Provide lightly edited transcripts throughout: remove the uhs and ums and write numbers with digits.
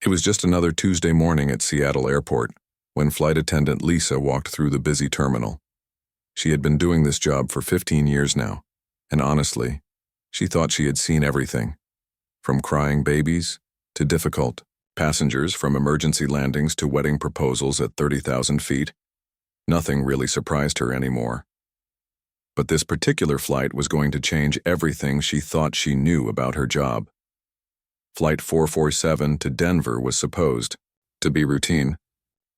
It was just another Tuesday morning at Seattle Airport when flight attendant Lisa walked through the busy terminal. She had been doing this job for 15 years now, and honestly, she thought she had seen everything, from crying babies to difficult passengers, from emergency landings to wedding proposals at 30,000 feet. Nothing really surprised her anymore. But this particular flight was going to change everything she thought she knew about her job. Flight 447 to Denver was supposed to be routine.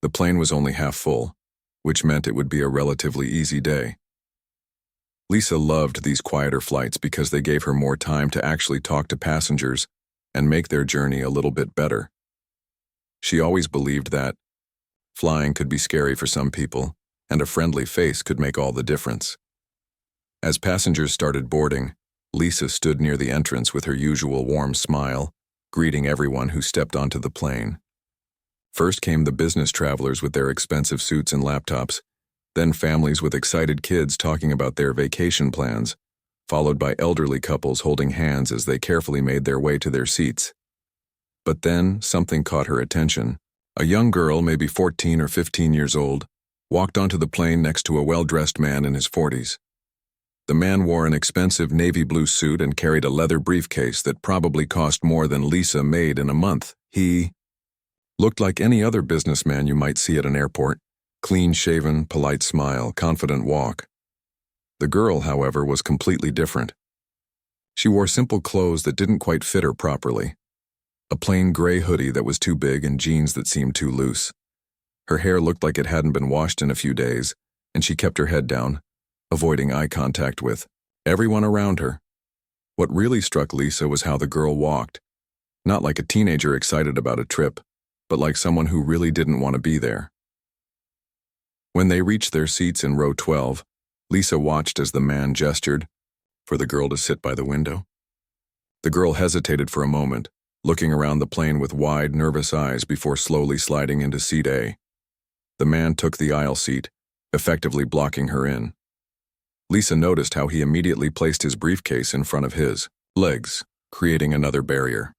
The plane was only half full, which meant it would be a relatively easy day. Lisa loved these quieter flights because they gave her more time to actually talk to passengers and make their journey a little bit better. She always believed that flying could be scary for some people, and a friendly face could make all the difference. As passengers started boarding, Lisa stood near the entrance with her usual warm smile, greeting everyone who stepped onto the plane. First came the business travelers with their expensive suits and laptops, then families with excited kids talking about their vacation plans, followed by elderly couples holding hands as they carefully made their way to their seats. But then something caught her attention. A young girl, maybe 14 or 15 years old, walked onto the plane next to a well-dressed man in his 40s. The man wore an expensive navy blue suit and carried a leather briefcase that probably cost more than Lisa made in a month. He looked like any other businessman you might see at an airport. Clean-shaven, polite smile, confident walk. The girl, however, was completely different. She wore simple clothes that didn't quite fit her properly. A plain gray hoodie that was too big and jeans that seemed too loose. Her hair looked like it hadn't been washed in a few days, and she kept her head down, avoiding eye contact with everyone around her. What really struck Lisa was how the girl walked, not like a teenager excited about a trip, but like someone who really didn't want to be there. When they reached their seats in row 12, Lisa watched as the man gestured for the girl to sit by the window. The girl hesitated for a moment, looking around the plane with wide, nervous eyes before slowly sliding into seat A. The man took the aisle seat, effectively blocking her in. Lisa noticed how he immediately placed his briefcase in front of his legs, creating another barrier.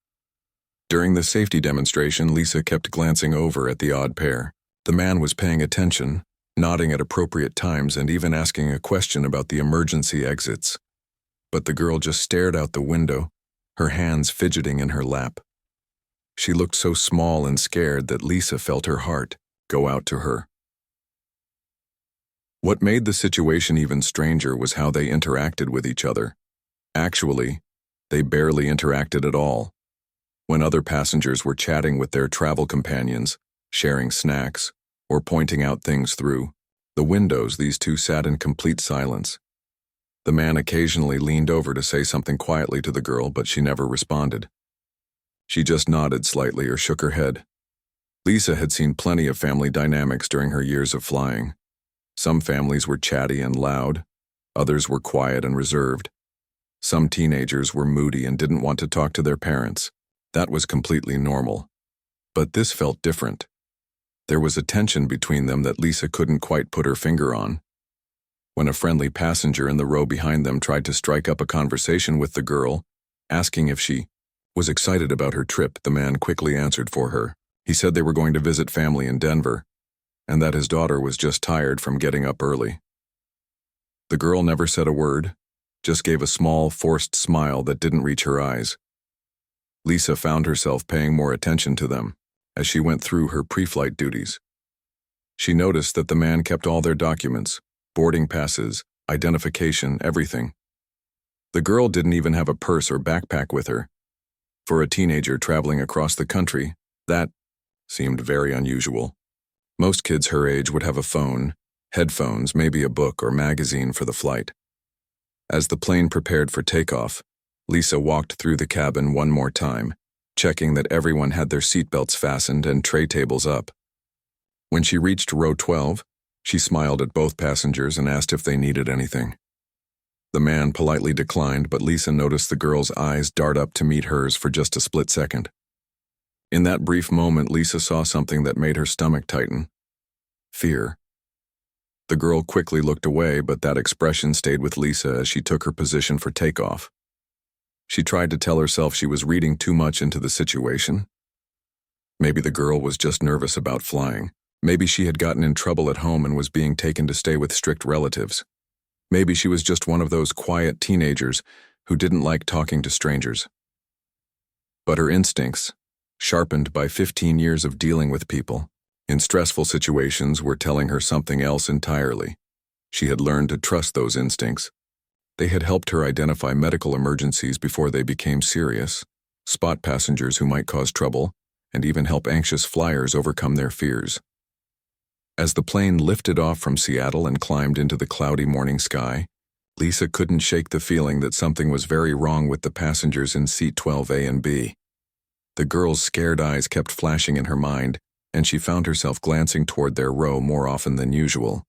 During the safety demonstration, Lisa kept glancing over at the odd pair. The man was paying attention, nodding at appropriate times and even asking a question about the emergency exits. But the girl just stared out the window, her hands fidgeting in her lap. She looked so small and scared that Lisa felt her heart go out to her. What made the situation even stranger was how they interacted with each other. Actually, they barely interacted at all. When other passengers were chatting with their travel companions, sharing snacks, or pointing out things through the windows, these two sat in complete silence. The man occasionally leaned over to say something quietly to the girl, but she never responded. She just nodded slightly or shook her head. Lisa had seen plenty of family dynamics during her years of flying. Some families were chatty and loud, others were quiet and reserved. Some teenagers were moody and didn't want to talk to their parents. That was completely normal. But this felt different. There was a tension between them that Lisa couldn't quite put her finger on. When a friendly passenger in the row behind them tried to strike up a conversation with the girl, asking if she was excited about her trip, the man quickly answered for her. He said they were going to visit family in Denver, and that his daughter was just tired from getting up early. The girl never said a word, just gave a small, forced smile that didn't reach her eyes. Lisa found herself paying more attention to them as she went through her pre-flight duties. She noticed that the man kept all their documents, boarding passes, identification, everything. The girl didn't even have a purse or backpack with her. For a teenager traveling across the country, that seemed very unusual. Most kids her age would have a phone, headphones, maybe a book or magazine for the flight. As the plane prepared for takeoff, Lisa walked through the cabin one more time, checking that everyone had their seatbelts fastened and tray tables up. When she reached row 12, she smiled at both passengers and asked if they needed anything. The man politely declined, but Lisa noticed the girl's eyes dart up to meet hers for just a split second. In that brief moment, Lisa saw something that made her stomach tighten. Fear. The girl quickly looked away, but that expression stayed with Lisa as she took her position for takeoff. She tried to tell herself she was reading too much into the situation. Maybe the girl was just nervous about flying. Maybe she had gotten in trouble at home and was being taken to stay with strict relatives. Maybe she was just one of those quiet teenagers who didn't like talking to strangers. But her instincts, sharpened by 15 years of dealing with people in stressful situations, were telling her something else entirely. She had learned to trust those instincts. They had helped her identify medical emergencies before they became serious, spot passengers who might cause trouble, and even help anxious flyers overcome their fears. As the plane lifted off from Seattle and climbed into the cloudy morning sky, Lisa couldn't shake the feeling that something was very wrong with the passengers in seat 12A and B. The girl's scared eyes kept flashing in her mind, and she found herself glancing toward their row more often than usual.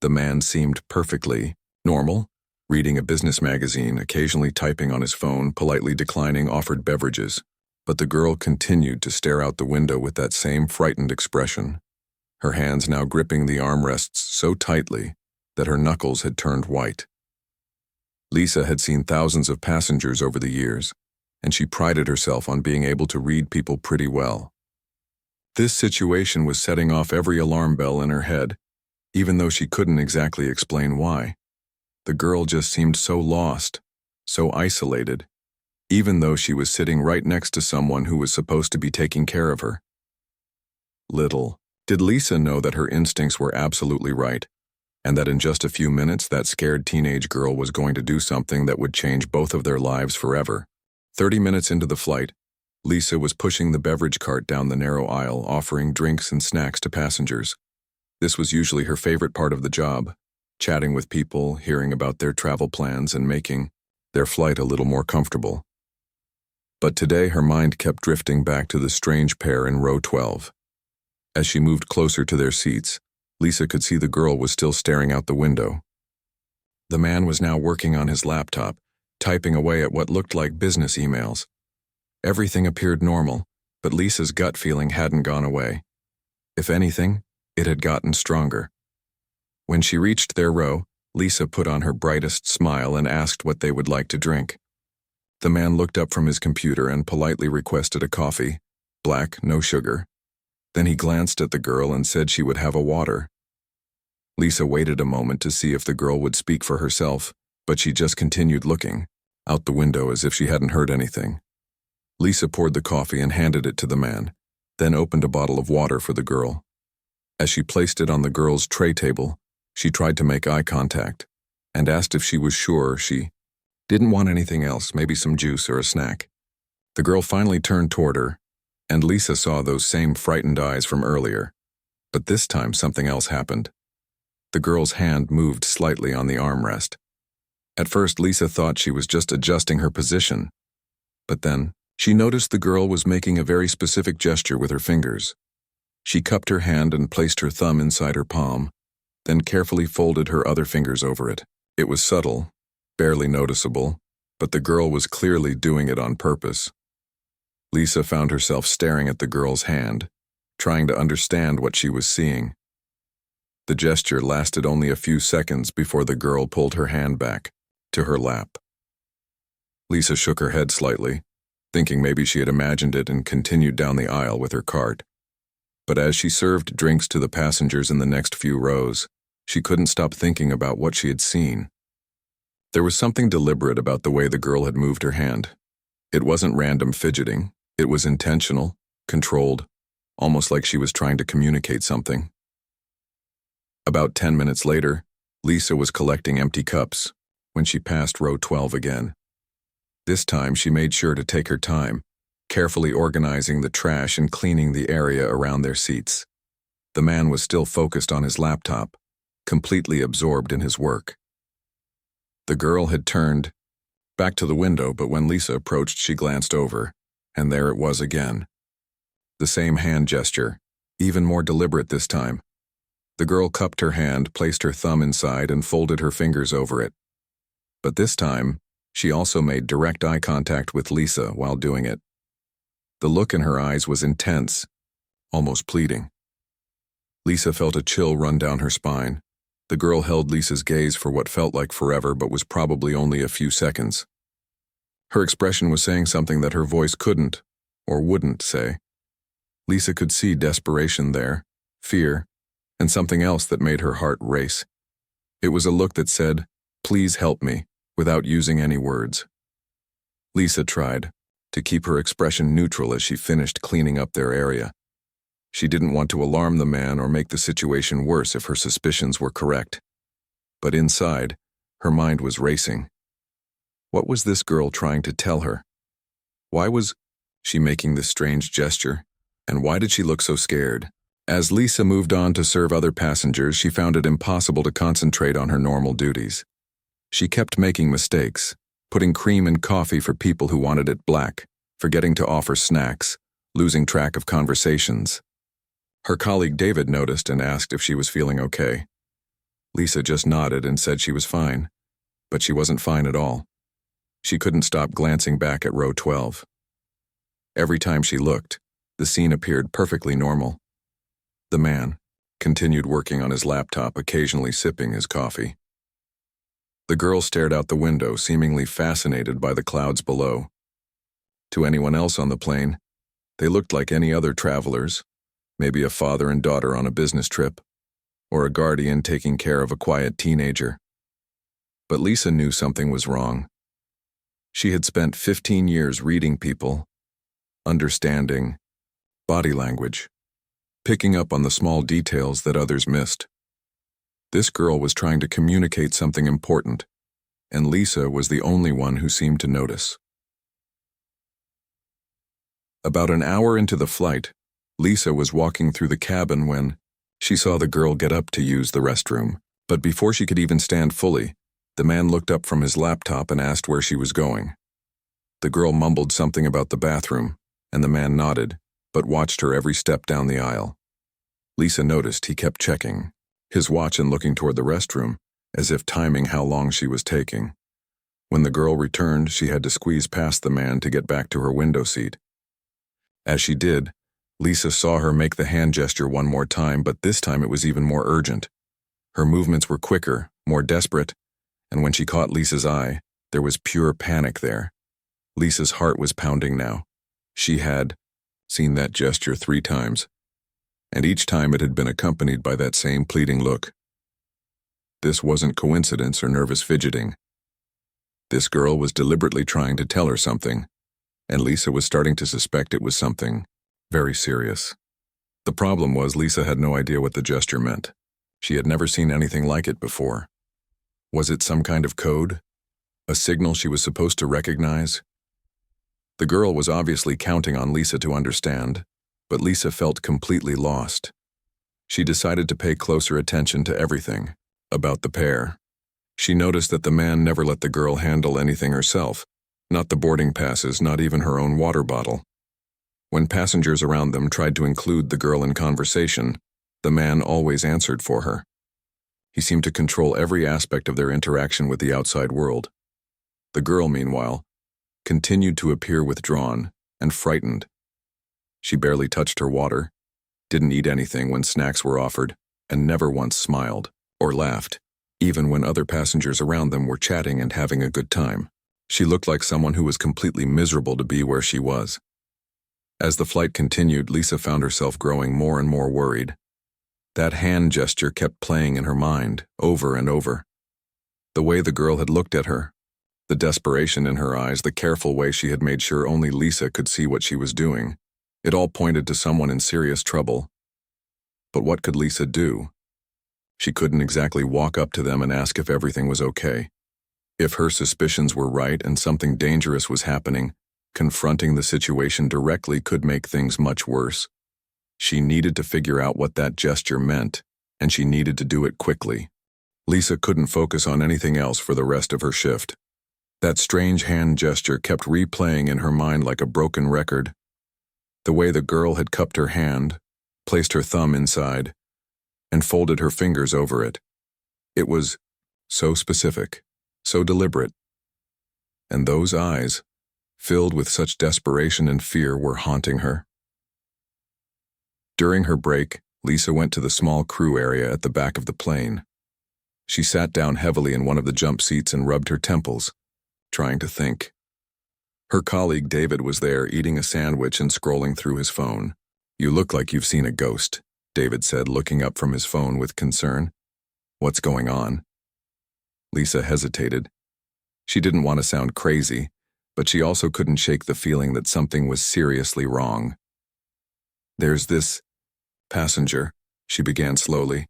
The man seemed perfectly normal, reading a business magazine, occasionally typing on his phone, politely declining offered beverages. But the girl continued to stare out the window with that same frightened expression, her hands now gripping the armrests so tightly that her knuckles had turned white. Lisa had seen thousands of passengers over the years, and she prided herself on being able to read people pretty well. This situation was setting off every alarm bell in her head, even though she couldn't exactly explain why. The girl just seemed so lost, so isolated, even though she was sitting right next to someone who was supposed to be taking care of her. Little did Lisa know that her instincts were absolutely right, and that in just a few minutes that scared teenage girl was going to do something that would change both of their lives forever. 30 minutes into the flight, Lisa was pushing the beverage cart down the narrow aisle, offering drinks and snacks to passengers. This was usually her favorite part of the job, chatting with people, hearing about their travel plans, and making their flight a little more comfortable. But today her mind kept drifting back to the strange pair in row 12. As she moved closer to their seats, Lisa could see the girl was still staring out the window. The man was now working on his laptop, typing away at what looked like business emails. Everything appeared normal, but Lisa's gut feeling hadn't gone away. If anything, it had gotten stronger. When she reached their row, Lisa put on her brightest smile and asked what they would like to drink. The man looked up from his computer and politely requested a coffee, black, no sugar. Then he glanced at the girl and said she would have a water. Lisa waited a moment to see if the girl would speak for herself, but she just continued looking out the window as if she hadn't heard anything. Lisa poured the coffee and handed it to the man, then opened a bottle of water for the girl. As she placed it on the girl's tray table, she tried to make eye contact and asked if she was sure she didn't want anything else, maybe some juice or a snack. The girl finally turned toward her, and Lisa saw those same frightened eyes from earlier. But this time something else happened. The girl's hand moved slightly on the armrest. At first, Lisa thought she was just adjusting her position. But then, she noticed the girl was making a very specific gesture with her fingers. She cupped her hand and placed her thumb inside her palm, then carefully folded her other fingers over it. It was subtle, barely noticeable, but the girl was clearly doing it on purpose. Lisa found herself staring at the girl's hand, trying to understand what she was seeing. The gesture lasted only a few seconds before the girl pulled her hand back to her lap. Lisa shook her head slightly, thinking maybe she had imagined it, and continued down the aisle with her cart. But as she served drinks to the passengers in the next few rows, she couldn't stop thinking about what she had seen. There was something deliberate about the way the girl had moved her hand. It wasn't random fidgeting. It was intentional, controlled, almost like she was trying to communicate something. About 10 minutes later, Lisa was collecting empty cups when she passed row 12 again. This time she made sure to take her time, carefully organizing the trash and cleaning the area around their seats. The man was still focused on his laptop, completely absorbed in his work. The girl had turned back to the window, but when Lisa approached, she glanced over, and there it was again. The same hand gesture, even more deliberate this time. The girl cupped her hand, placed her thumb inside, and folded her fingers over it. But this time, she also made direct eye contact with Lisa while doing it. The look in her eyes was intense, almost pleading. Lisa felt a chill run down her spine. The girl held Lisa's gaze for what felt like forever, but was probably only a few seconds. Her expression was saying something that her voice couldn't or wouldn't say. Lisa could see desperation there, fear, and something else that made her heart race. It was a look that said, "Please help me," without using any words. Lisa tried to keep her expression neutral as she finished cleaning up their area. She didn't want to alarm the man or make the situation worse if her suspicions were correct. But inside, her mind was racing. What was this girl trying to tell her? Why was she making this strange gesture? And why did she look so scared? As Lisa moved on to serve other passengers, she found it impossible to concentrate on her normal duties. She kept making mistakes, putting cream in coffee for people who wanted it black, forgetting to offer snacks, losing track of conversations. Her colleague David noticed and asked if she was feeling okay. Lisa just nodded and said she was fine, but she wasn't fine at all. She couldn't stop glancing back at row 12. Every time she looked, the scene appeared perfectly normal. The man continued working on his laptop, occasionally sipping his coffee. The girl stared out the window, seemingly fascinated by the clouds below. To anyone else on the plane, they looked like any other travelers, maybe a father and daughter on a business trip, or a guardian taking care of a quiet teenager. But Lisa knew something was wrong. She had spent 15 years reading people, understanding body language, picking up on the small details that others missed. This girl was trying to communicate something important, and Lisa was the only one who seemed to notice. About an hour into the flight, Lisa was walking through the cabin when she saw the girl get up to use the restroom. But before she could even stand fully, the man looked up from his laptop and asked where she was going. The girl mumbled something about the bathroom, and the man nodded, but watched her every step down the aisle. Lisa noticed he kept checking his watch and looking toward the restroom, as if timing how long she was taking. When the girl returned, she had to squeeze past the man to get back to her window seat. As she did, Lisa saw her make the hand gesture one more time, but this time it was even more urgent. Her movements were quicker, more desperate, and when she caught Lisa's eye, there was pure panic there. Lisa's heart was pounding now. She had seen that gesture 3 times, and each time it had been accompanied by that same pleading look. This wasn't coincidence or nervous fidgeting. This girl was deliberately trying to tell her something, and Lisa was starting to suspect it was something very serious. The problem was Lisa had no idea what the gesture meant. She had never seen anything like it before. Was it some kind of code? A signal she was supposed to recognize? The girl was obviously counting on Lisa to understand, but Lisa felt completely lost. She decided to pay closer attention to everything about the pair. She noticed that the man never let the girl handle anything herself, not the boarding passes, not even her own water bottle. When passengers around them tried to include the girl in conversation, the man always answered for her. He seemed to control every aspect of their interaction with the outside world. The girl, meanwhile, continued to appear withdrawn and frightened. She barely touched her water, didn't eat anything when snacks were offered, and never once smiled or laughed, even when other passengers around them were chatting and having a good time. She looked like someone who was completely miserable to be where she was. As the flight continued, Lisa found herself growing more and more worried. That hand gesture kept playing in her mind, over and over. The way the girl had looked at her, the desperation in her eyes, the careful way she had made sure only Lisa could see what she was doing, it all pointed to someone in serious trouble. But what could Lisa do? She couldn't exactly walk up to them and ask if everything was okay. If her suspicions were right and something dangerous was happening, confronting the situation directly could make things much worse. She needed to figure out what that gesture meant, and she needed to do it quickly. Lisa couldn't focus on anything else for the rest of her shift. That strange hand gesture kept replaying in her mind like a broken record. The way the girl had cupped her hand, placed her thumb inside, and folded her fingers over it. It was so specific, so deliberate. And those eyes, filled with such desperation and fear, were haunting her. During her break, Lisa went to the small crew area at the back of the plane. She sat down heavily in one of the jump seats and rubbed her temples, trying to think. Her colleague David was there eating a sandwich and scrolling through his phone. You look like you've seen a ghost, David said, looking up from his phone with concern. What's going on? Lisa hesitated. She didn't want to sound crazy, but she also couldn't shake the feeling that something was seriously wrong. There's this passenger, she began slowly.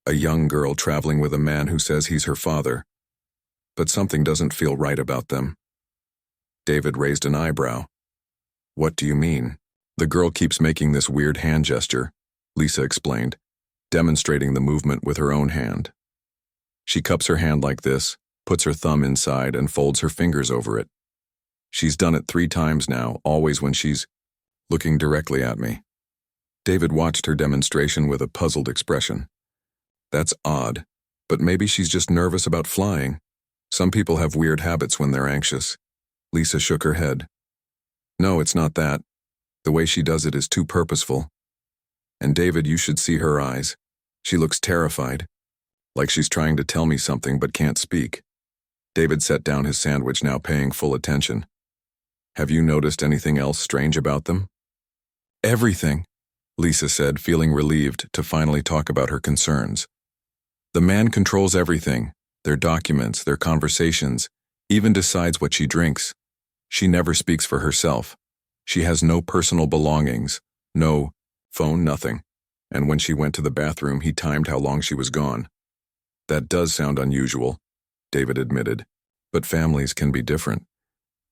A young girl traveling with a man who says he's her father. But something doesn't feel right about them. David raised an eyebrow. What do you mean? The girl keeps making this weird hand gesture, Lisa explained, demonstrating the movement with her own hand. She cups her hand like this, puts her thumb inside, and folds her fingers over it. She's done it 3 times now, always when she's looking directly at me. David watched her demonstration with a puzzled expression. That's odd, but maybe she's just nervous about flying. Some people have weird habits when they're anxious. Lisa shook her head. No, it's not that. The way she does it is too purposeful. And David, you should see her eyes. She looks terrified, like she's trying to tell me something but can't speak. David set down his sandwich, now paying full attention. Have you noticed anything else strange about them? Everything, Lisa said, feeling relieved to finally talk about her concerns. The man controls everything, their documents, their conversations, even decides what she drinks. She never speaks for herself. She has no personal belongings, no phone, nothing. And when she went to the bathroom, he timed how long she was gone. That does sound unusual, David admitted, but families can be different.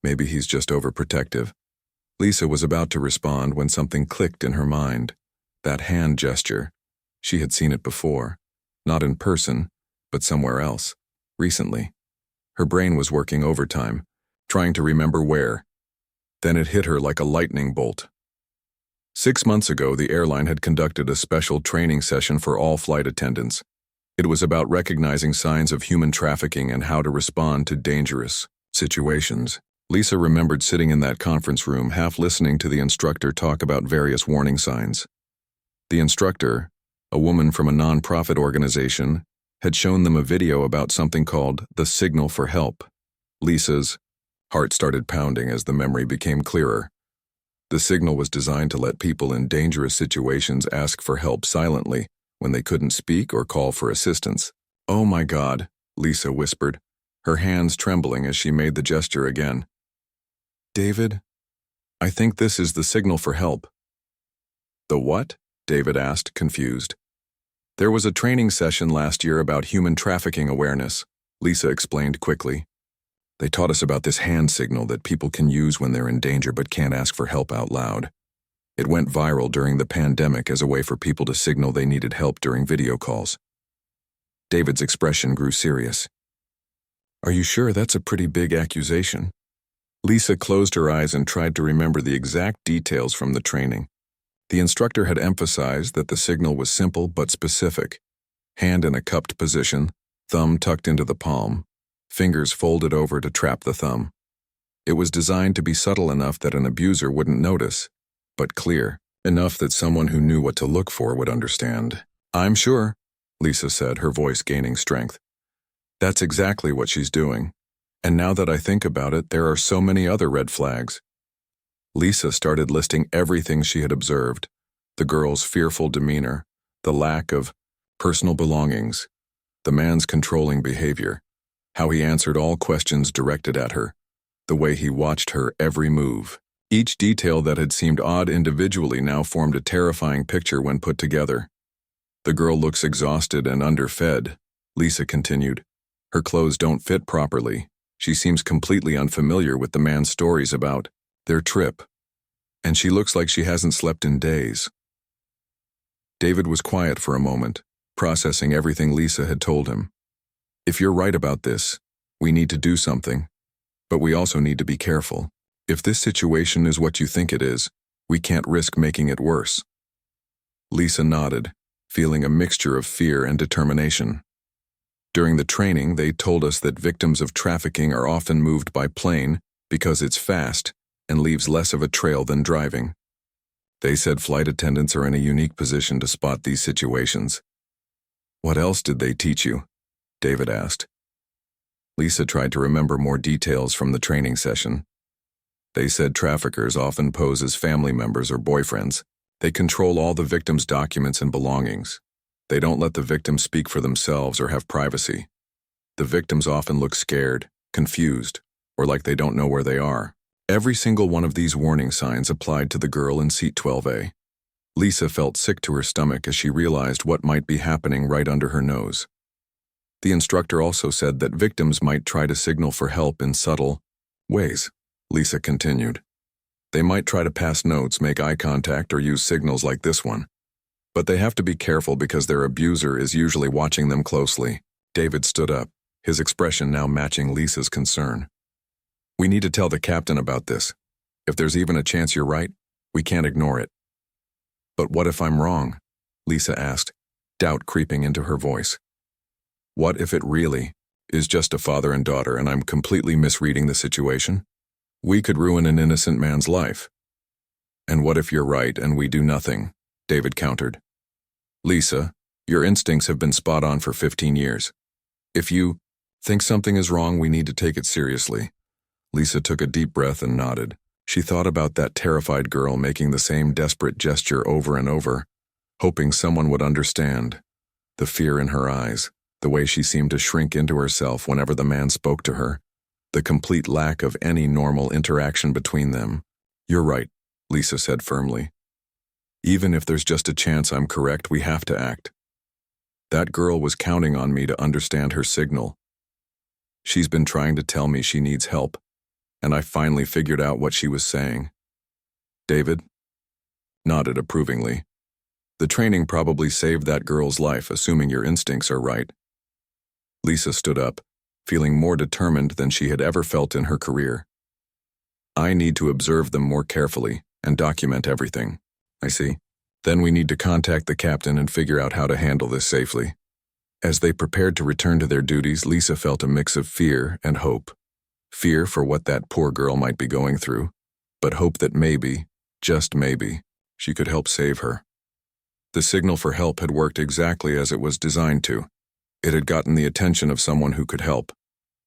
Maybe he's just overprotective. Lisa was about to respond when something clicked in her mind. That hand gesture. She had seen it before. Not in person, but somewhere else. Recently. Her brain was working overtime, trying to remember where. Then it hit her like a lightning bolt. 6 months ago, the airline had conducted a special training session for all flight attendants. It was about recognizing signs of human trafficking and how to respond to dangerous situations. Lisa remembered sitting in that conference room, half listening to the instructor talk about various warning signs. The instructor, a woman from a non-profit organization, had shown them a video about something called the signal for help. Lisa's heart started pounding as the memory became clearer. The signal was designed to let people in dangerous situations ask for help silently when they couldn't speak or call for assistance. Oh my God, Lisa whispered, her hands trembling as she made the gesture again. David, I think this is the signal for help. The what? David asked, confused. There was a training session last year about human trafficking awareness, Lisa explained quickly. They taught us about this hand signal that people can use when they're in danger but can't ask for help out loud. It went viral during the pandemic as a way for people to signal they needed help during video calls. David's expression grew serious. Are you sure that's a pretty big accusation? Lisa closed her eyes and tried to remember the exact details from the training. The instructor had emphasized that the signal was simple but specific. Hand in a cupped position, thumb tucked into the palm, fingers folded over to trap the thumb. It was designed to be subtle enough that an abuser wouldn't notice, but clear enough that someone who knew what to look for would understand. I'm sure, Lisa said, her voice gaining strength. That's exactly what she's doing. And now that I think about it, there are so many other red flags. Lisa started listing everything she had observed: the girl's fearful demeanor, the lack of personal belongings, the man's controlling behavior, how he answered all questions directed at her, the way he watched her every move. Each detail that had seemed odd individually now formed a terrifying picture when put together. The girl looks exhausted and underfed, Lisa continued. Her clothes don't fit properly. She seems completely unfamiliar with the man's stories about their trip, and she looks like she hasn't slept in days. David was quiet for a moment, processing everything Lisa had told him. If you're right about this, we need to do something, but we also need to be careful. If this situation is what you think it is, we can't risk making it worse. Lisa nodded, feeling a mixture of fear and determination. During the training, they told us that victims of trafficking are often moved by plane because it's fast and leaves less of a trail than driving. They said flight attendants are in a unique position to spot these situations. What else did they teach you? David asked. Lisa tried to remember more details from the training session. They said traffickers often pose as family members or boyfriends. They control all the victim's documents and belongings. They don't let the victim speak for themselves or have privacy. The victims often look scared, confused, or like they don't know where they are. Every single one of these warning signs applied to the girl in seat 12A. Lisa felt sick to her stomach as she realized what might be happening right under her nose. The instructor also said that victims might try to signal for help in subtle ways. Lisa continued. They might try to pass notes, make eye contact, or use signals like this one. But they have to be careful because their abuser is usually watching them closely. David stood up, his expression now matching Lisa's concern. We need to tell the captain about this. If there's even a chance you're right, we can't ignore it. But what if I'm wrong? Lisa asked, doubt creeping into her voice. What if it really is just a father and daughter and I'm completely misreading the situation? We could ruin an innocent man's life. And what if you're right and we do nothing? David countered. Lisa, your instincts have been spot on for 15 years. If you think something is wrong, we need to take it seriously. Lisa took a deep breath and nodded. She thought about that terrified girl making the same desperate gesture over and over, hoping someone would understand. The fear in her eyes, the way she seemed to shrink into herself whenever the man spoke to her, the complete lack of any normal interaction between them. You're right, Lisa said firmly. Even if there's just a chance I'm correct, we have to act. That girl was counting on me to understand her signal. She's been trying to tell me she needs help, and I finally figured out what she was saying. David nodded approvingly. The training probably saved that girl's life, assuming your instincts are right. Lisa stood up, feeling more determined than she had ever felt in her career. I need to observe them more carefully and document everything. I see. Then we need to contact the captain and figure out how to handle this safely. As they prepared to return to their duties, Lisa felt a mix of fear and hope. Fear for what that poor girl might be going through, but hope that maybe, just maybe, she could help save her. The signal for help had worked exactly as it was designed to. It had gotten the attention of someone who could help,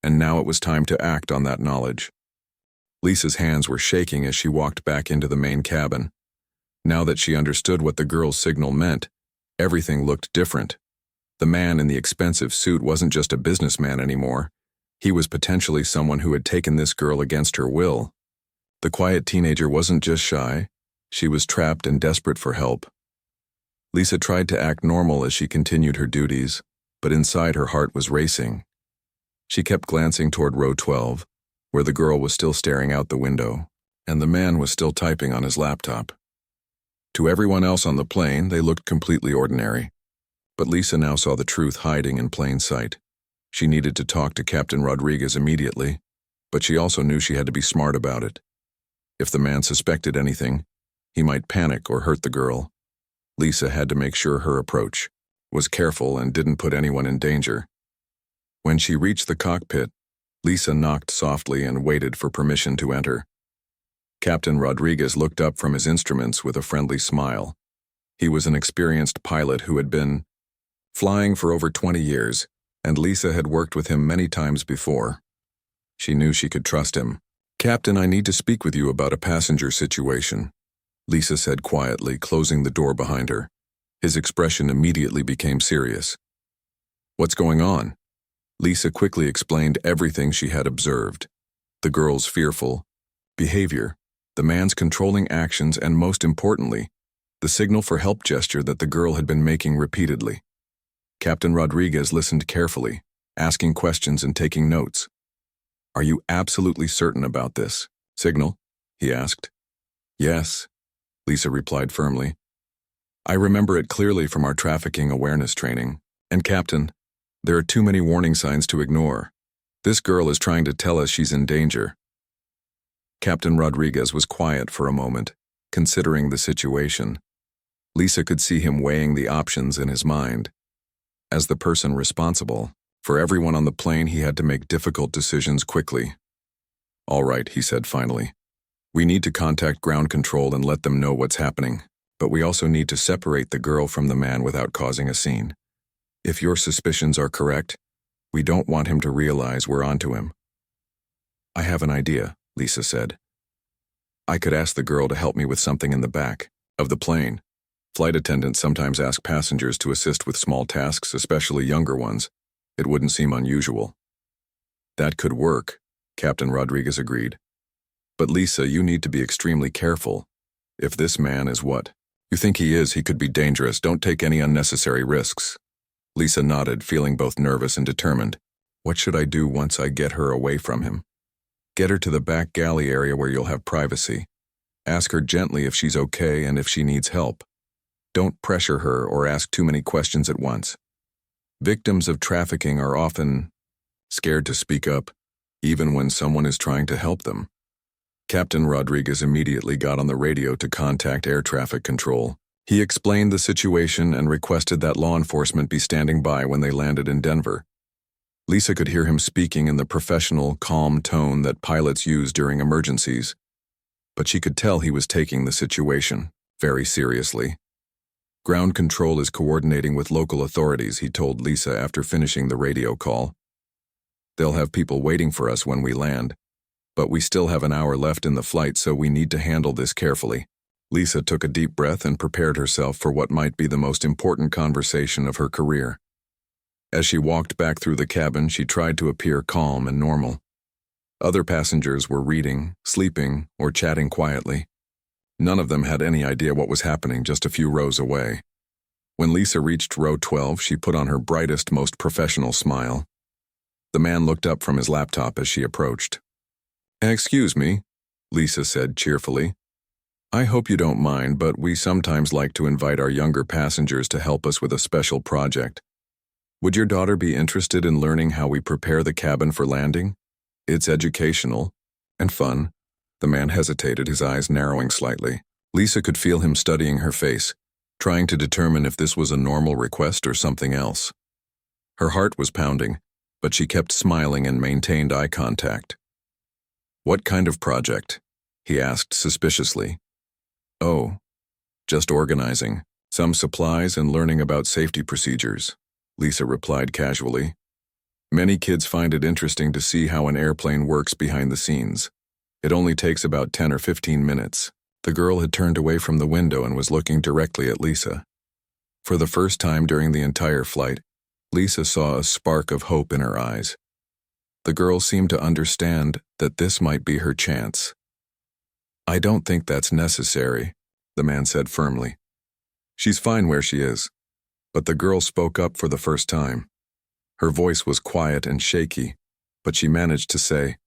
and now it was time to act on that knowledge. Lisa's hands were shaking as she walked back into the main cabin. Now that she understood what the girl's signal meant, everything looked different. The man in the expensive suit wasn't just a businessman anymore. He was potentially someone who had taken this girl against her will. The quiet teenager wasn't just shy. She was trapped and desperate for help. Lisa tried to act normal as she continued her duties, but inside her heart was racing. She kept glancing toward row 12, where the girl was still staring out the window, and the man was still typing on his laptop. To everyone else on the plane, they looked completely ordinary. But Lisa now saw the truth hiding in plain sight. She needed to talk to Captain Rodriguez immediately, but she also knew she had to be smart about it. If the man suspected anything, he might panic or hurt the girl. Lisa had to make sure her approach was careful and didn't put anyone in danger. When she reached the cockpit, Lisa knocked softly and waited for permission to enter. Captain Rodriguez looked up from his instruments with a friendly smile. He was an experienced pilot who had been flying for over 20 years, and Lisa had worked with him many times before. She knew she could trust him. "Captain, I need to speak with you about a passenger situation," Lisa said quietly, closing the door behind her. His expression immediately became serious. "What's going on?" Lisa quickly explained everything she had observed. The girl's fearful behavior, the man's controlling actions, and most importantly, the signal for help gesture that the girl had been making repeatedly. Captain Rodriguez listened carefully, asking questions and taking notes. "Are you absolutely certain about this signal?" he asked. "Yes," Lisa replied firmly. "I remember it clearly from our trafficking awareness training. And Captain, there are too many warning signs to ignore. This girl is trying to tell us she's in danger." Captain Rodriguez was quiet for a moment, considering the situation. Lisa could see him weighing the options in his mind. As the person responsible for everyone on the plane, he had to make difficult decisions quickly. "All right," he said finally. "We need to contact ground control and let them know what's happening, but we also need to separate the girl from the man without causing a scene. If your suspicions are correct, we don't want him to realize we're onto him." "I have an idea," Lisa said. "I could ask the girl to help me with something in the back. of the plane. Flight attendants sometimes ask passengers to assist with small tasks, especially younger ones. It wouldn't seem unusual. That could work, Captain Rodriguez agreed. But Lisa, you need to be extremely careful. If this man is what you think he is, he could be dangerous. Don't take any unnecessary risks. Lisa nodded, feeling both nervous and determined. What should I do once I get her away from him? Get her to the back galley area where you'll have privacy. Ask her gently if she's okay and if she needs help. Don't pressure her or ask too many questions at once. Victims of trafficking are often scared to speak up, even when someone is trying to help them. Captain Rodriguez immediately got on the radio to contact air traffic control. He explained the situation and requested that law enforcement be standing by when they landed in Denver. Lisa could hear him speaking in the professional, calm tone that pilots use during emergencies, but she could tell he was taking the situation very seriously. Ground control is coordinating with local authorities, he told Lisa after finishing the radio call. They'll have people waiting for us when we land, but we still have an hour left in the flight, so we need to handle this carefully. Lisa took a deep breath and prepared herself for what might be the most important conversation of her career. As she walked back through the cabin, she tried to appear calm and normal. Other passengers were reading, sleeping, or chatting quietly. None of them had any idea what was happening just a few rows away. When Lisa reached row 12, she put on her brightest, most professional smile. The man looked up from his laptop as she approached. "Excuse me," Lisa said cheerfully. "I hope you don't mind, but we sometimes like to invite our younger passengers to help us with a special project. Would your daughter be interested in learning how we prepare the cabin for landing? It's educational and fun." The man hesitated, his eyes narrowing slightly. Lisa could feel him studying her face, trying to determine if this was a normal request or something else. Her heart was pounding, but she kept smiling and maintained eye contact. "What kind of project?" he asked suspiciously. "Oh, just organizing some supplies and learning about safety procedures," Lisa replied casually. "Many kids find it interesting to see how an airplane works behind the scenes. It only takes about 10 or 15 minutes. The girl had turned away from the window and was looking directly at Lisa. For the first time during the entire flight, Lisa saw a spark of hope in her eyes. The girl seemed to understand that this might be her chance. "I don't think that's necessary," the man said firmly. "She's fine where she is." But the girl spoke up for the first time. Her voice was quiet and shaky, but she managed to say,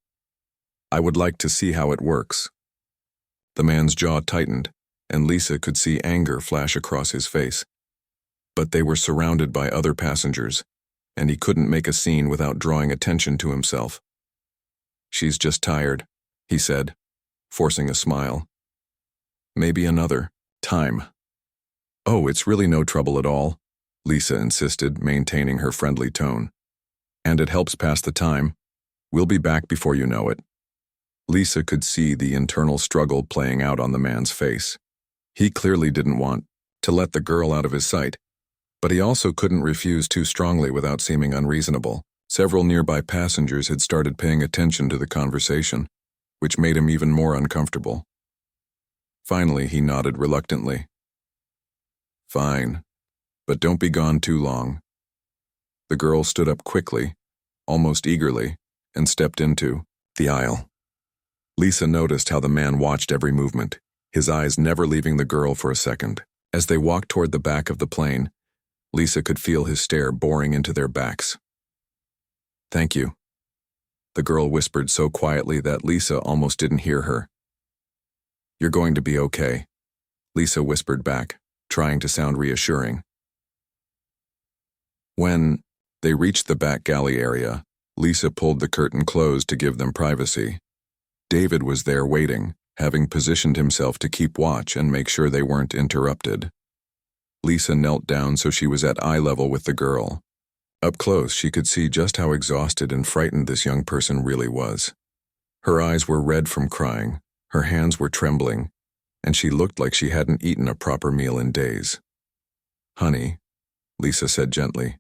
"I would like to see how it works." The man's jaw tightened, and Lisa could see anger flash across his face. But they were surrounded by other passengers, and he couldn't make a scene without drawing attention to himself. "She's just tired," he said, forcing a smile. "Maybe another time." "Oh, it's really no trouble at all," Lisa insisted, maintaining her friendly tone. "And it helps pass the time. We'll be back before you know it." Lisa could see the internal struggle playing out on the man's face. He clearly didn't want to let the girl out of his sight, but he also couldn't refuse too strongly without seeming unreasonable. Several nearby passengers had started paying attention to the conversation, which made him even more uncomfortable. Finally, he nodded reluctantly. "Fine, but don't be gone too long." The girl stood up quickly, almost eagerly, and stepped into the aisle. Lisa noticed how the man watched every movement, his eyes never leaving the girl for a second. As they walked toward the back of the plane, Lisa could feel his stare boring into their backs. "Thank you," the girl whispered so quietly that Lisa almost didn't hear her. "You're going to be okay," Lisa whispered back, trying to sound reassuring. When they reached the back galley area, Lisa pulled the curtain closed to give them privacy. David was there waiting, having positioned himself to keep watch and make sure they weren't interrupted. Lisa knelt down so she was at eye level with the girl. Up close, she could see just how exhausted and frightened this young person really was. Her eyes were red from crying, her hands were trembling, and she looked like she hadn't eaten a proper meal in days. "Honey," Lisa said gently,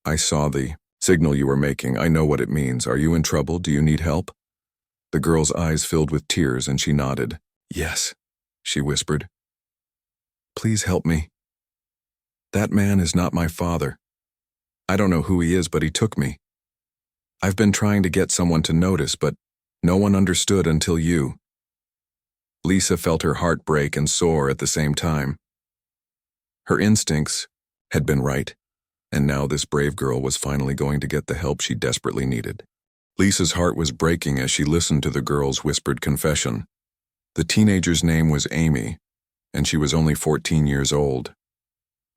"I saw the signal you were making. I know what it means. Are you in trouble? Do you need help?" The girl's eyes filled with tears and she nodded. "Yes," she whispered. Please help me. That man is not my father. I don't know who he is, but he took me. I've been trying to get someone to notice, but no one understood until you." Lisa felt her heart break and soar at the same time. Her instincts had been right, and now this brave girl was finally going to get the help she desperately needed. Lisa's heart was breaking as she listened to the girl's whispered confession. The teenager's name was Amy, and she was only 14 years old.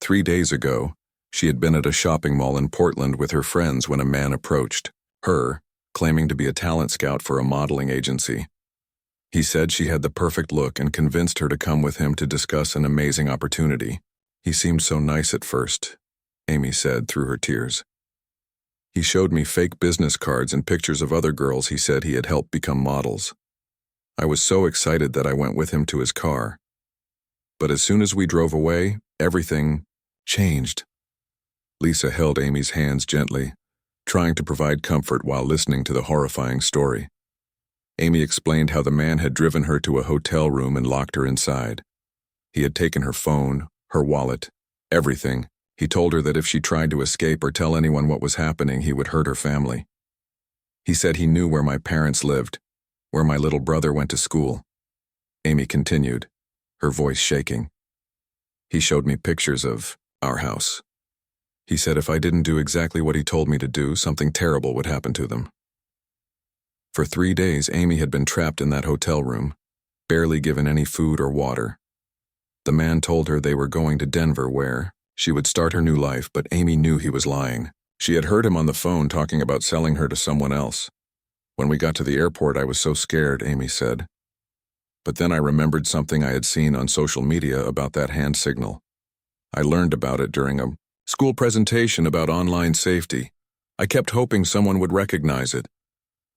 3 days ago, she had been at a shopping mall in Portland with her friends when a man approached her, claiming to be a talent scout for a modeling agency. He said she had the perfect look and convinced her to come with him to discuss an amazing opportunity. "He seemed so nice at first," Amy said through her tears. "He showed me fake business cards and pictures of other girls he said he had helped become models. I was so excited that I went with him to his car. But as soon as we drove away, everything changed." Lisa held Amy's hands gently, trying to provide comfort while listening to the horrifying story. Amy explained how the man had driven her to a hotel room and locked her inside. He had taken her phone, her wallet, everything. He told her that if she tried to escape or tell anyone what was happening, he would hurt her family. He said he knew where my parents lived, where my little brother went to school. Amy continued, her voice shaking. "He showed me pictures of our house. He said if I didn't do exactly what he told me to do, something terrible would happen to them." For 3 days, Amy had been trapped in that hotel room, barely given any food or water. The man told her they were going to Denver where she would start her new life, but Amy knew he was lying. She had heard him on the phone talking about selling her to someone else. "When we got to the airport, I was so scared," Amy said. "But then I remembered something I had seen on social media about that hand signal. I learned about it during a school presentation about online safety. I kept hoping someone would recognize it."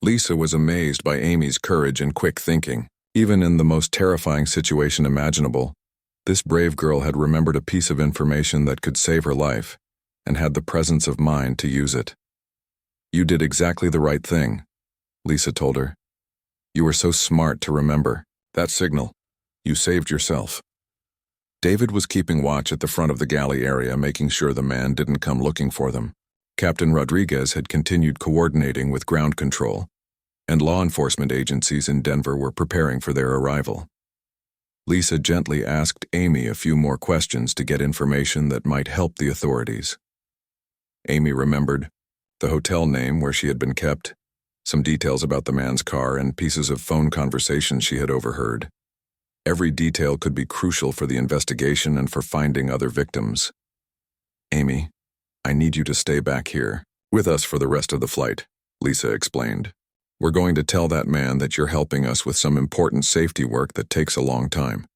Lisa was amazed by Amy's courage and quick thinking. Even in the most terrifying situation imaginable, this brave girl had remembered a piece of information that could save her life, and had the presence of mind to use it. "You did exactly the right thing," Lisa told her. "You were so smart to remember that signal. You saved yourself." David was keeping watch at the front of the galley area, making sure the man didn't come looking for them. Captain Rodriguez had continued coordinating with ground control, and law enforcement agencies in Denver were preparing for their arrival. Lisa gently asked Amy a few more questions to get information that might help the authorities. Amy remembered the hotel name where she had been kept, some details about the man's car, and pieces of phone conversations she had overheard. Every detail could be crucial for the investigation and for finding other victims. "Amy, I need you to stay back here with us for the rest of the flight," Lisa explained. "We're going to tell that man that you're helping us with some important safety work that takes a long time.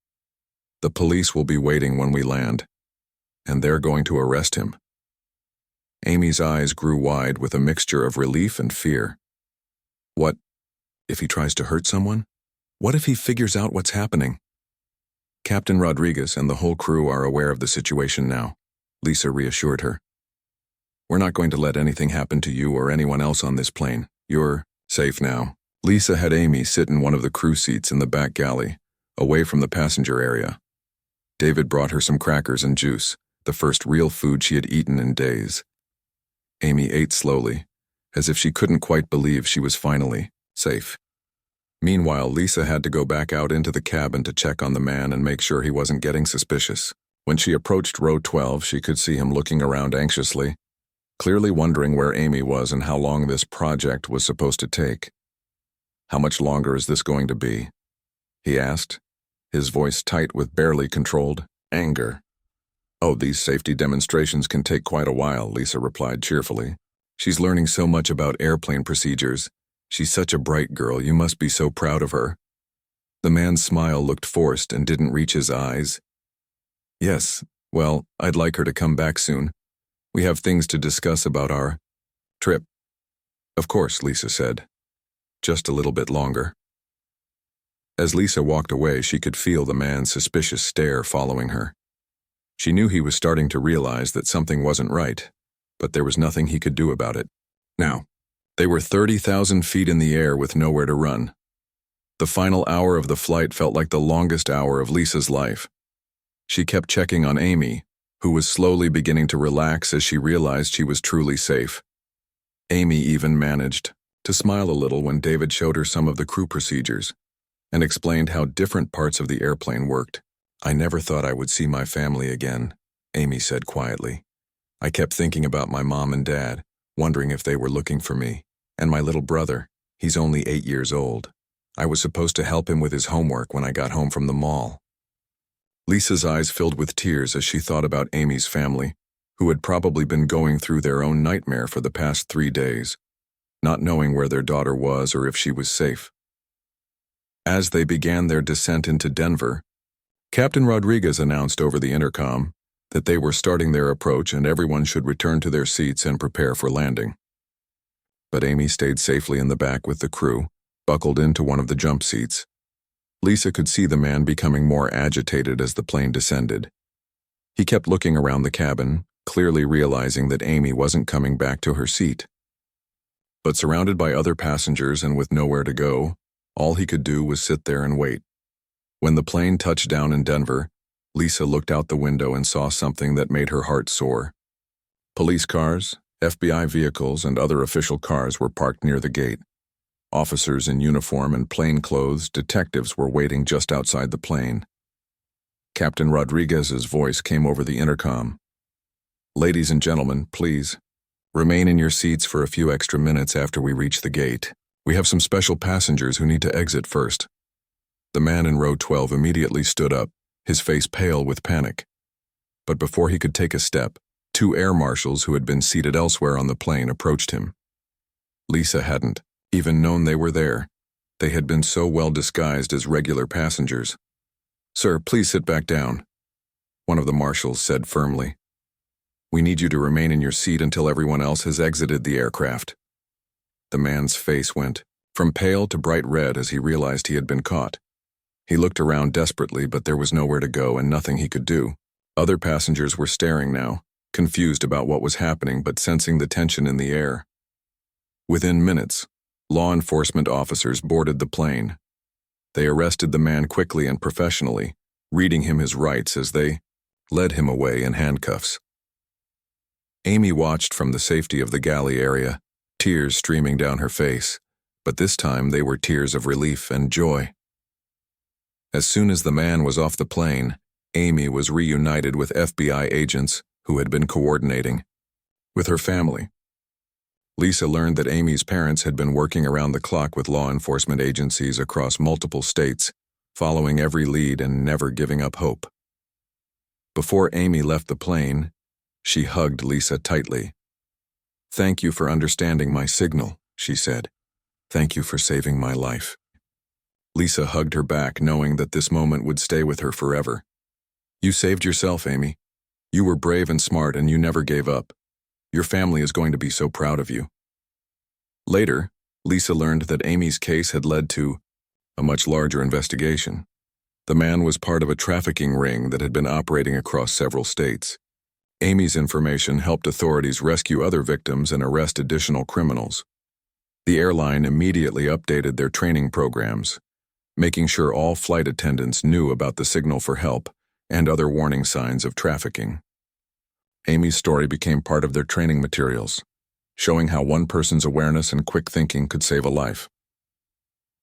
The police will be waiting when we land, and they're going to arrest him." Amy's eyes grew wide with a mixture of relief and fear. "What if he tries to hurt someone? What if he figures out what's happening?" "Captain Rodriguez and the whole crew are aware of the situation now," Lisa reassured her. "We're not going to let anything happen to you or anyone else on this plane. You're safe now." Lisa had Amy sit in one of the crew seats in the back galley, away from the passenger area. David brought her some crackers and juice, the first real food she had eaten in days. Amy ate slowly, as if she couldn't quite believe she was finally safe. Meanwhile, Lisa had to go back out into the cabin to check on the man and make sure he wasn't getting suspicious. When she approached row 12, she could see him looking around anxiously, clearly wondering where Amy was and how long this project was supposed to take. "How much longer is this going to be?" he asked, his voice tight with barely controlled anger. "Oh, these safety demonstrations can take quite a while," Lisa replied cheerfully. "She's learning so much about airplane procedures. She's such a bright girl, you must be so proud of her." The man's smile looked forced and didn't reach his eyes. "Yes, well, I'd like her to come back soon. We have things to discuss about our trip." "Of course," Lisa said. "Just a little bit longer." As Lisa walked away, she could feel the man's suspicious stare following her. She knew he was starting to realize that something wasn't right, but there was nothing he could do about it. Now, they were 30,000 feet in the air with nowhere to run. The final hour of the flight felt like the longest hour of Lisa's life. She kept checking on Amy, who was slowly beginning to relax as she realized she was truly safe. Amy even managed to smile a little when David showed her some of the crew procedures and explained how different parts of the airplane worked. "I never thought I would see my family again," Amy said quietly. "I kept thinking about my mom and dad, wondering if they were looking for me. And my little brother, he's only 8 years old. I was supposed to help him with his homework when I got home from the mall." Lisa's eyes filled with tears as she thought about Amy's family, who had probably been going through their own nightmare for the past 3 days, not knowing where their daughter was or if she was safe. As they began their descent into Denver, Captain Rodriguez announced over the intercom that they were starting their approach and everyone should return to their seats and prepare for landing. But Amy stayed safely in the back with the crew, buckled into one of the jump seats. Lisa could see the man becoming more agitated as the plane descended. He kept looking around the cabin, clearly realizing that Amy wasn't coming back to her seat. But surrounded by other passengers and with nowhere to go, all he could do was sit there and wait. When the plane touched down in Denver, Lisa looked out the window and saw something that made her heart soar. Police cars, FBI vehicles, and other official cars were parked near the gate. Officers in uniform and plainclothes detectives were waiting just outside the plane. Captain Rodriguez's voice came over the intercom. "Ladies and gentlemen, please, remain in your seats for a few extra minutes after we reach the gate. We have some special passengers who need to exit first." The man in row 12 immediately stood up, his face pale with panic. But before he could take a step, 2 air marshals who had been seated elsewhere on the plane approached him. Lisa hadn't even known they were there. They had been so well disguised as regular passengers. "Sir, please sit back down," one of the marshals said firmly. "We need you to remain in your seat until everyone else has exited the aircraft." The man's face went from pale to bright red as he realized he had been caught. He looked around desperately, but there was nowhere to go and nothing he could do. Other passengers were staring now, confused about what was happening but sensing the tension in the air. Within minutes, law enforcement officers boarded the plane. They arrested the man quickly and professionally, reading him his rights as they led him away in handcuffs. Amy watched from the safety of the galley area, tears streaming down her face, but this time they were tears of relief and joy. As soon as the man was off the plane, Amy was reunited with FBI agents who had been coordinating with her family. Lisa learned that Amy's parents had been working around the clock with law enforcement agencies across multiple states, following every lead and never giving up hope. Before Amy left the plane, she hugged Lisa tightly. "Thank you for understanding my signal," she said. "Thank you for saving my life." Lisa hugged her back, knowing that this moment would stay with her forever. "You saved yourself, Amy. You were brave and smart, and you never gave up. Your family is going to be so proud of you." Later, Lisa learned that Amy's case had led to a much larger investigation. The man was part of a trafficking ring that had been operating across several states. Amy's information helped authorities rescue other victims and arrest additional criminals. The airline immediately updated their training programs, making sure all flight attendants knew about the signal for help and other warning signs of trafficking. Amy's story became part of their training materials, showing how one person's awareness and quick thinking could save a life.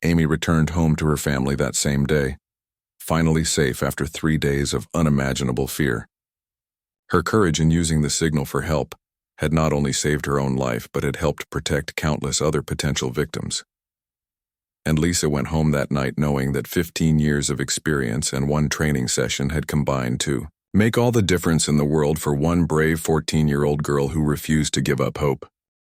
Amy returned home to her family that same day, finally safe after 3 days of unimaginable fear. Her courage in using the signal for help had not only saved her own life, but had helped protect countless other potential victims. And Lisa went home that night knowing that 15 years of experience and 1 training session had combined to make all the difference in the world for one brave 14-year-old girl who refused to give up hope.